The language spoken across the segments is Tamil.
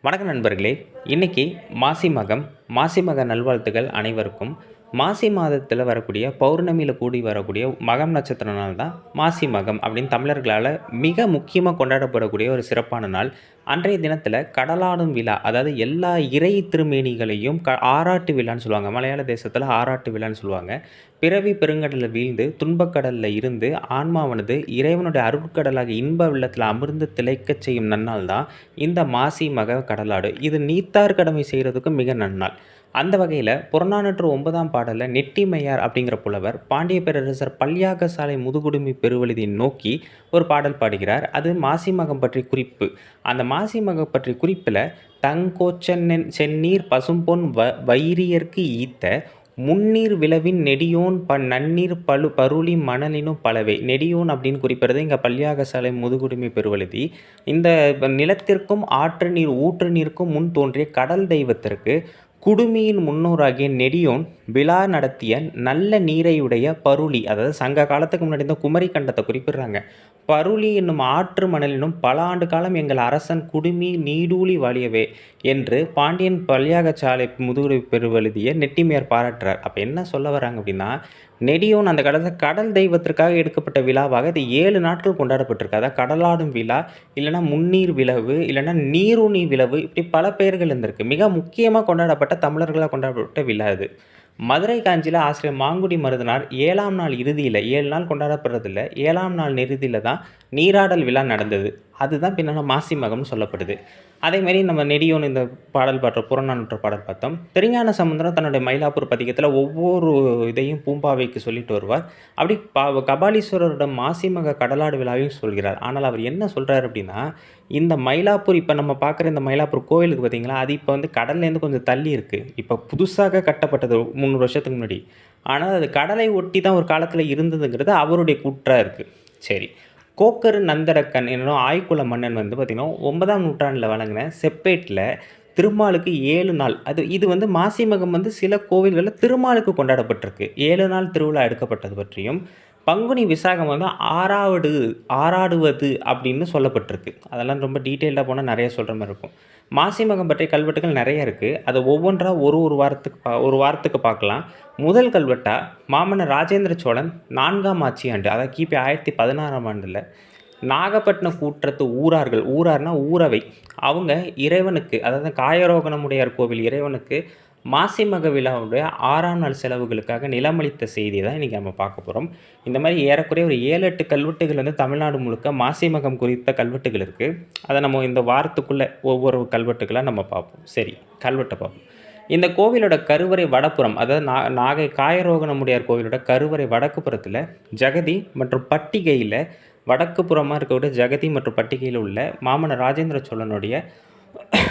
வணக்கம் நண்பர்களே. இன்னைக்கு மாசி மக நல்வாழ்த்துக்கள் அனைவருக்கும். மாசி மாதத்தில வரக்கூடிய பௌர்ணமியில கூடி வரக்கூடிய மகம் நட்சத்திர நாள் தான் மாசி மகம் அப்படின்னு தமிழர்களால மிக முக்கியமா கொண்டாடப்படக்கூடிய ஒரு சிறப்பான நாள். அன்றைய தினத்தில கடலாடும் விழா, அதாவது எல்லா இறை திருமேனிகளையும் ஆராட்டு விழான்னு சொல்லுவாங்க. மலையாள தேசத்தில ஆராட்டு விழான்னு சொல்லுவாங்க. பிறவி பெருங்கடல்ல வீழ்ந்து துன்பக்கடல்ல இருந்து ஆன்மாவானது இறைவனுடைய அருட்கடலாக இன்ப வெள்ளத்தில அமிர்ந்து திளைக்கச் செய்யும் நன்னாள் தான் இந்த மாசி மக கடலாடு. இது நீத்தார் கடமை செய்றதுக்கும் மிக நன்னாள். அந்த வகையில புறநானூற்று 9ஆம் பாடல்ல நெட்டிமையார் அப்படிங்கிற புலவர் பாண்டிய பேரரசர் பல்யாகசாலை முதுகுடுமி பெருவழுதியை நோக்கி ஒரு பாடல் பாடுகிறார். அது மாசி மகம் பற்றிய குறிப்பு. அந்த மாசி மகம் பற்றிய குறிப்பில செந்நீர் பசும்பொன் வைரியர்க்கு ஈத்த முந்நீர் விளவின் நெடியோன் நன்னீர் பருளி மணலினும் பலவை. நெடியோன் அப்படின்னு குறிப்பிடுறது இங்க பல்யாகசாலை முதுகுடுமி பெருவழுதி. இந்த நிலத்திற்கும் ஆற்று நீர் ஊற்று நீருக்கும் முன் தோன்றிய கடல் தெய்வத்திற்கு குடுமியின் முன்னோராகிய நெடியோன் விழா நடத்திய நல்ல நீரையுடைய பருளி, அதாவது சங்க காலத்துக்கு முன்னாடி இந்த குமரி கண்டத்தை குறிப்பிடுறாங்க. பருளி என்னும் ஆற்று மணலினும் பல ஆண்டு காலம் எங்கள் அரசன் குடுமி நீடூழி வாழியவே என்று பாண்டியன் பல்யாகச்சாலை முதுகுடுமி பெருவழுதிய நெட்டிமையார் பாராட்டுறார். அப்போ என்ன சொல்ல வராங்க அப்படின்னா, நெடியோன் அந்த காலத்தில் கடல் தெய்வத்திற்காக எடுக்கப்பட்ட விழாவாக இது 7 நாட்கள் கொண்டாடப்பட்டிருக்கு. அதாவது கடலாடும் விழா, இல்லைன்னா முன்னீர் விழவு, இல்லைன்னா நீருணி விழவு, இப்படி பல பெயர்கள் இருந்திருக்கு. மிக முக்கியமாக கொண்டாடப்பட்ட தமிழர்களால் கொண்டாடப்பட்ட விழா இது. மதுரை காஞ்சியில் ஆசிரியர் மாங்குடி மருதனார் 7ஆம் நாள் இறுதியில், 7 நாள் கொண்டாடப்படுறதில்ல, 7ஆம் நாள் இறுதியில் தான் நீராடல் விழா நடந்தது. அதுதான் பின்னால் மாசி மகம்னு சொல்லப்படுது. அதேமாரி நம்ம நெடியோன் இந்த பாடல் பாடுற புறநானூற்று பாடல் பார்த்தோம். திருஞான சம்பந்தரும் தன்னுடைய மயிலாப்பூர் பதிகத்தில் ஒவ்வொரு இதையும் பூம்பாவைக்கு சொல்லிட்டு வருவார். அப்படி கபாலீஸ்வரரோட மாசி மக கடலாடு விழாவையும் சொல்கிறார். ஆனால் அவர் என்ன சொல்கிறார் அப்படின்னா, இந்த மயிலாப்பூர் இப்போ நம்ம பார்க்குற இந்த மயிலாப்பூர் கோவிலுக்கு பார்த்தீங்களா, அது இப்போ வந்து கடல்லேருந்து கொஞ்சம் தள்ளி இருக்குது. இப்போ புதுசாக கட்டப்பட்டது 300 வருஷத்துக்கு முன்னாடி. ஆனால் அது கடலை ஒட்டி தான் ஒரு காலத்தில் இருந்ததுங்கிறது அவருடைய கூற்றாக இருக்குது. சரி, கோக்கரு நந்தரக்கன் என்னும் ஆய்குல மன்னன் வந்து பார்த்திங்கன்னா 9ஆம் நூற்றாண்டில் வழங்கின செப்பேட்டில் திருமாலுக்கு 7 நாள், இது வந்து மாசி மகம் வந்து சில கோவில்களில் திருமாலுக்கு கொண்டாடப்பட்டிருக்கு. 7 நாள் திருவிழா எடுக்கப்பட்டது பற்றியும், பங்குனி விசாகம் வந்து ஆறாடுவது அப்படின்னு சொல்லப்பட்டிருக்கு. அதெல்லாம் ரொம்ப டீட்டெயில்டாக போனால் நிறைய சொல்கிற மாதிரி இருக்கும். மாசி மகம் பற்றிய கல்வெட்டுகள் நிறைய இருக்குது. அதை ஒவ்வொன்றா ஒரு வாரத்துக்கு பார்க்கலாம். முதல் கல்வெட்டா மாமன்னர் ராஜேந்திர சோழன் 4ஆம் ஆட்சி ஆண்டு, அதாவது கிபி 1016ஆம் ஆண்டில் நாகப்பட்டினம் கூற்றத்து ஊரார்னா ஊரவை, அவங்க இறைவனுக்கு, அதாவது காயரோகணமுடையார் கோவில் இறைவனுக்கு மாசி மக விழாவுடைய 6ஆம் நாள் செலவுகளுக்காக நிலமளித்த செய்தியை தான் இன்றைக்கி நம்ம பார்க்க போகிறோம். இந்த மாதிரி ஏறக்குறைய ஒரு 7-8 கல்வெட்டுகள் வந்து தமிழ்நாடு முழுக்க மாசி மகம் குறித்த கல்வெட்டுகள் இருக்குது. அதை நம்ம இந்த வாரத்துக்குள்ளே ஒவ்வொரு கல்வெட்டுகளாக நம்ம பார்ப்போம். சரி, கல்வெட்டை பார்ப்போம். இந்த கோவிலோட கருவறை வடப்புறம், அதாவது நாகை காயரோகணமுடையார் கோவிலோட கருவறை வடக்கு புறத்தில் ஜெகதி மற்றும் பட்டிகையில், வடக்கு புறமாக இருக்கக்கூடிய ஜெகதி மற்றும் பட்டிகையில் உள்ள மாமன்னர் ராஜேந்திர சோழனுடைய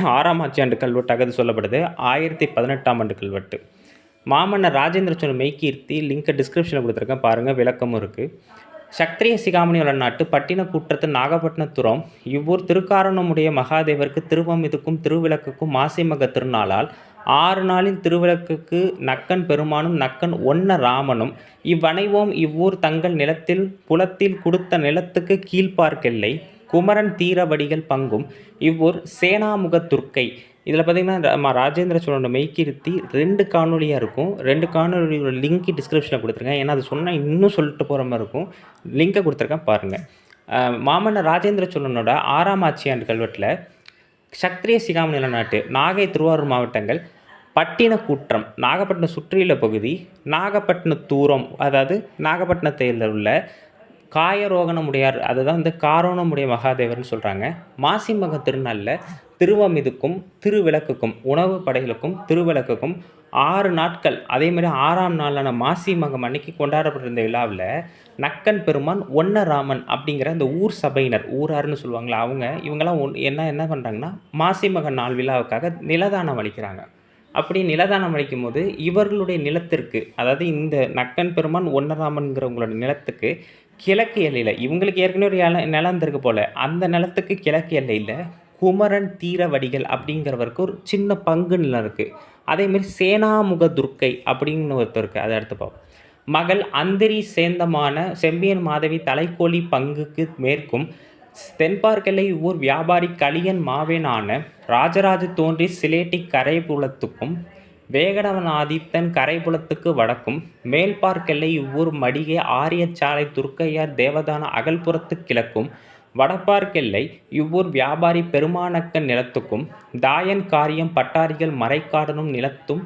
6ஆம் ஆட்சியாண்டு கல்வெட்டாக இது சொல்லப்படுது. 1018ஆம் ஆண்டு கல்வெட்டு. மாமன்னர் ராஜேந்திர சோழன் மெய்கீர்த்தி லிங்கை டிஸ்கிரிப்ஷனில் கொடுத்துருக்கேன், பாருங்கள், விளக்கமும் இருக்குது. சத்திரிய சிகாமணி வளநாட்டு பட்டின கூற்றத்து நாகப்பட்டினத்துறம் இவ்வூர் திருக்காரணமுடைய மகாதேவருக்கு திருவமிதுக்கும் திருவிளக்குக்கும் மாசிமக திருநாளால் 6 நாளில் திருவிளக்குக்கு நக்கன் பெருமானும் நக்கன் ஒன்ன ராமனும் இவ்வனைவோம் இவ்வூர் தங்கள் நிலத்தில் புலத்தில் கொடுத்த நிலத்துக்கு கீழ்ப்பார்க்கெல்லை குமரன் தீரவடிகள் பங்கும் இவ்வூர் சேனாமுக துர்க்கை. இதில் பார்த்திங்கன்னா ராஜேந்திர சோழனோட மெய்கீர்த்தி 2 காணொலியாக இருக்கும். 2 காணொலியோட லிங்க் டிஸ்கிரிப்ஷனில் கொடுத்துருக்கேன். ஏன்னா அது சொன்னால் இன்னும் சொல்லிட்டு போகிற மாதிரி இருக்கும். லிங்கை கொடுத்துருக்கேன், பாருங்கள். மாமன்னர் ராஜேந்திர சோழனோட 6ஆம் ஆட்சியாண்டு கல்வெட்டில் சத்திரிய சிகாமணி நாட்டு நாகை திருவாரூர் மாவட்டங்கள் பட்டின கூற்றம் நாகப்பட்டினம் சுற்றியுள்ள பகுதி, நாகப்பட்டினம் தூரம், அதாவது நாகப்பட்டினத்தில் உள்ள காயரோகணமுடையார், அதுதான் வந்து காரோணமுடைய மகாதேவர்னு சொல்கிறாங்க. மாசி மக திருநாளில் திருவமிதுக்கும் திருவிளக்குக்கும் உணவு படைகளுக்கும் திருவிளக்குக்கும் 6 நாட்கள், அதேமாதிரி 6ஆம் நாளான மாசி மகம் அன்னைக்கு கொண்டாடப்பட்டிருந்த விழாவில் நக்கன் பெருமான் ஒன்ன ராமன் அப்படிங்கிற அந்த ஊர் சபையினர், ஊரார்னு சொல்லுவாங்களா, இவங்கெல்லாம் என்ன பண்ணுறாங்கன்னா மாசி மக நாள் விழாவுக்காக நிலதானம் அளிக்கிறாங்க. அப்படி நிலதானம் அளிக்கும் போது இவர்களுடைய நிலத்திற்கு, அதாவது இந்த நக்கன் பெருமான் ஒன்னராமன்கிறவங்களோட நிலத்துக்கு கிழக்கு எல்லையில், இவங்களுக்கு ஏற்கனவே ஒரு நிலம் இருந்திருக்கு போல், அந்த நிலத்துக்கு கிழக்கு எல்லையில் குமரன் தீரவடிகள் அப்படிங்கிறவருக்கு ஒரு சின்ன பங்கு நிலம் இருக்குது. அதேமாரி சேனாமுக துர்க்கை அப்படின்னு ஒருத்தர் இருக்குது. அதை அடுத்து பார்ப்போம். மகள் அந்திரி சேந்தமான செம்பியன் மாதவி தலைக்கோழி பங்குக்கு மேற்கும் தென்பார்க்கெல்லை ஊர் வியாபாரி கலியன் மாவேனான ராஜராஜ தோன்றி சிலேட்டி கரைபுலத்துக்கும் வேகடவன் ஆதித்தன் கரைபுலத்துக்கு வடக்கும் மேல்பார்க்கெல்லை இவ்வூர் மடிகை ஆரியச்சாலை துர்க்கையார் தேவதான அகல்புறத்து கிழக்கும் வடபார்க்கெல்லை இவ்வூர் வியாபாரி பெருமானக்கன் நிலத்துக்கும் தாயன் காரியம் பட்டாரிகள் மறைக்காடனும் நிலத்தும்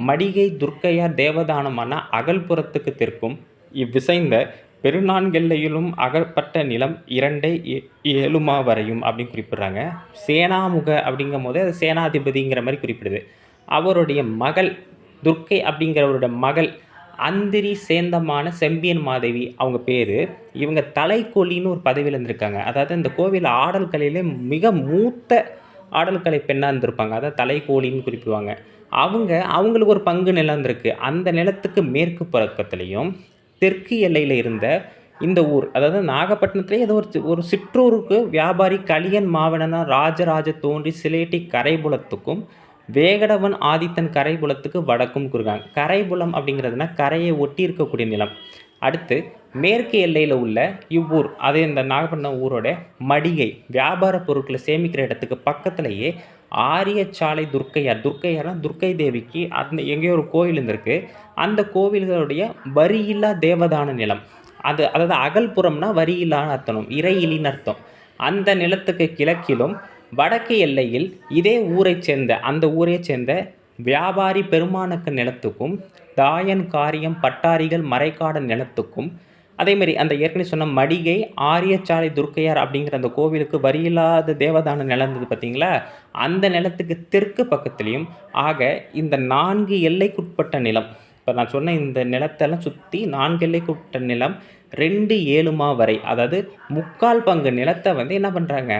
மடிகை துர்க்கையார் தேவதானமான அகல்புறத்துக்கு தெற்கும் இவ்விசைந்த பெருநான்கெல்லையிலும் அகப்பட்ட நிலம் 2 வரையும் அப்படின்னு குறிப்பிடுறாங்க. சேனாமுக அப்படிங்கும் போது அது சேனாதிபதிங்கிற மாதிரி குறிப்பிடுது. அவருடைய மகள் துர்க்கை அப்படிங்கிறவரோட மகள் அந்திரி சேந்தமான செம்பியன் மாதேவி அவங்க பேர். இவங்க தலைக்கோழின்னு ஒரு பதவியில் இருந்திருக்காங்க. அதாவது இந்த கோவில் ஆடல் கலையிலே மிக மூத்த ஆடல் கலை பெண்ணாக இருந்திருப்பாங்க. அதாவது தலைக்கோழின்னு குறிப்பிடுவாங்க. அவங்களுக்கு ஒரு பங்கு நிலம் இருந்திருக்கு. அந்த நிலத்துக்கு மேற்கு பக்கத்துலேயும் தெற்கு எல்லையில் இருந்த இந்த ஊர், அதாவது நாகப்பட்டினத்திலே ஏதோ ஒரு சிற்றூருக்கு வியாபாரி கலியன் மாவனனா ராஜராஜ தோன்றி சிலேட்டி கரைபுலத்துக்கும் வேகடவன் ஆதித்தன் கரைபுலத்துக்கு வடக்கும் கூறுறாங்க. கரைபுலம் அப்படிங்கிறதுனா கரையை ஒட்டி இருக்கக்கூடிய நிலம். அடுத்து மேற்கு எல்லையில் உள்ள இவ்வூர், அது இந்த நாகப்பட்டினம் ஊரோட மடிகை வியாபார பொருட்களை சேமிக்கிற இடத்துக்கு பக்கத்துலேயே ஆரியச்சாலை துர்க்கையார்னா துர்க்கை தேவிக்கு அந்த எங்கேயோ ஒரு கோவில் இருந்திருக்கு. அந்த கோவில்களுடைய வரியில்லா தேவதான நிலம். அதாவது அகல்புறம்னா வரியில்லான்னு அர்த்தம், இறையிலின்னு அர்த்தம். அந்த நிலத்துக்கு கிழக்கிலும் வடக்கு எல்லையில் இதே அந்த ஊரைச் சேர்ந்த வியாபாரி பெருமானக்க நிலத்துக்கும் தாயன் காரியம் பட்டாரிகள் மறைக்காடன் நிலத்துக்கும் அதேமாரி அந்த ஏற்கனவே சொன்ன மடிகை ஆரியச்சாலை துர்க்கையார் அப்படிங்கிற அந்த கோவிலுக்கு வரியில்லாத தேவதான நிலம் இருந்தது பார்த்தீங்களா, அந்த நிலத்துக்கு தெற்கு பக்கத்துலேயும் ஆக இந்த 4 எல்லைக்குட்பட்ட நிலம். இப்போ நான் சொன்ன இந்த நிலத்தெல்லாம் சுற்றி 4 எல்லைக்குட்பட்ட நிலம் 2 வரை, அதாவது 3/4 பங்கு நிலத்தை என்ன பண்ணுறாங்க,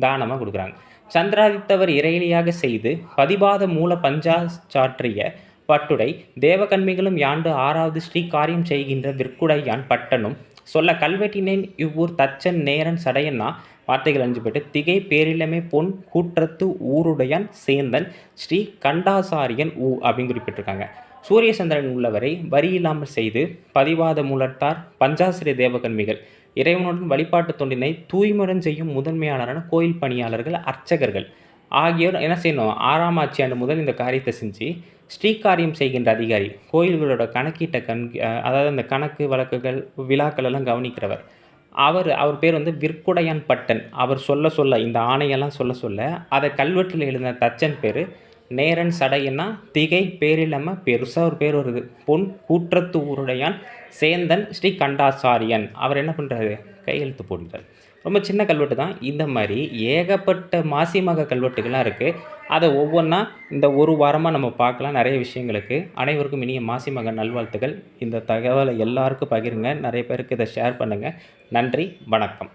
தானமாக கொடுக்குறாங்க. சந்திராதித்தவர் இறையிலியாக செய்து பதிபாத மூல பஞ்சாச்சாற்றிய பட்டுடை தேவகன்மிகளும் யாண்டு 6வது ஸ்ரீ காரியம் செய்கின்ற விற்குடையான் பட்டனும் சொல்ல கல்வெட்டினேன் இவ்வூர் தச்சன் நேரன் சடையன்னா வார்த்தைகள் 5 பேட்டு திகை பேரிலமே பொன் கூற்றத்து ஊருடையான் சேந்தன் ஸ்ரீ கண்டாசாரியன் அப்படின்னு குறிப்பிட்டிருக்காங்க. சூரிய சந்திரன் உள்ளவரை வரி இல்லாமல் செய்து பதிவாத மூலத்தார் பஞ்சாசிரிய தேவகன்மிகள் இறைவனுடன் வழிபாட்டு தொண்டினை தூய்மையுடன் செய்யும் முதன்மையாளரான கோயில் பணியாளர்கள் அர்ச்சகர்கள் ஆகியோர் என்ன செய்யணும், 6ஆம் ஆட்சியாண்டு முதல் இந்த காரியத்தை செஞ்சு ஸ்ரீகாரியம் செய்கின்ற அதிகாரி கோயில்களோட கணக்கீட்டை அதாவது அந்த கணக்கு வழக்குகள் விழாக்கள் எல்லாம் கவனிக்கிறவர் அவர் பேர் விற்குடையான் பட்டன். அவர் சொல்ல இந்த ஆணையெல்லாம் சொல்ல அதை கல்வெட்டில் எழுதின தச்சன் பேர் நேரன் சடையன்னா திகை பேரில்லாம பெருசாக ஒரு பேர் வருது, பொன் கூற்றத்து ஊருடையான் சேந்தன் ஸ்ரீ கண்டாசாரியன். அவர் என்ன பண்ணுறாரு, கையெழுத்து போடுறார். ரொம்ப சின்ன கல்வெட்டு தான். இந்த மாதிரி ஏகப்பட்ட மாசிமக கல்வெட்டுகள்லாம் இருக்குது. அதை ஒவ்வொன்றா இந்த ஒரு வாரமாக நம்ம பார்க்கலாம். நிறைய விஷயங்களுக்கு அனைவருக்கும் இனிய மாசிமக நல்வாழ்த்துக்கள். இந்த தகவலை எல்லாருக்கும் பகிருங்க, நிறைய பேருக்கு இதை ஷேர் பண்ணுங்கள். நன்றி, வணக்கம்.